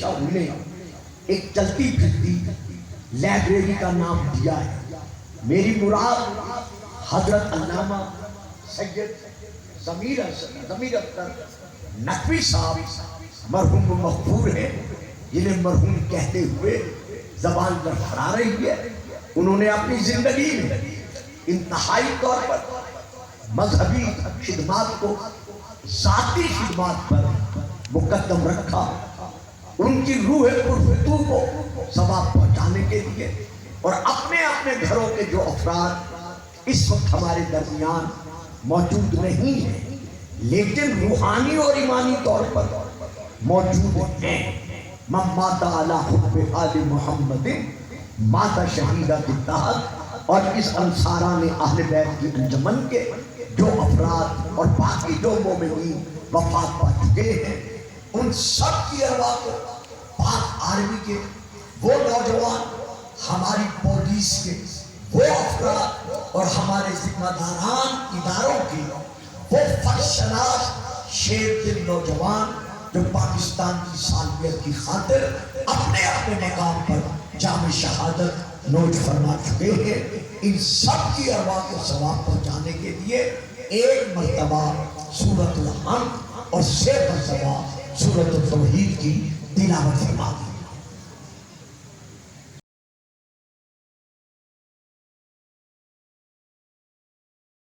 ہمیشہ انہیں ایک چلتی پھرتی لائبریری کا نام دیا ہے۔ میری مراد حضرت علامہ سید ضمیر اختر نقوی صاحب مرحوم و مغفور ہے، جنہیں مرحوم کہتے ہوئے زبان لڑکھڑا رہی ہے۔ انہوں نے اپنی زندگی میں انتہائی طور پر مذہبی خدمات کو ذاتی خدمات پر مقدم رکھا۔ ان کی روح پرفتو کو ثواب پہنچانے کے لیے، اور اپنے اپنے گھروں کے جو افراد اس وقت ہمارے درمیان موجود نہیں ہیں لیکن روحانی اور ایمانی طور پر موجود ہیں، من مات علی حب آل محمد مات شہیدہ کے تحت، اور اس انصاران اہل بیت کی انجمن کے جو افراد اور باقی جو مومنین وفات پا چکے ہیں، ان سب کی ارواح کو پاک آرمی کے وہ نوجوان، ہماری پولیس کے وہ افراد اور ہمارے ذمہ داران اداروں کی وہ فرشناس شیر دل نوجوان جو پاکستان کی سالمیت کی خاطر اپنے اپنے مقام پر جام شہادت نوش فرما چکے ہیں، ان سب کی ارواح کو ثواب پہنچانے کے لیے ایک مرتبہ سورۃ الحمد اور 6 مرتبہ سورۃ التوحید کی تلاوت فرما دی۔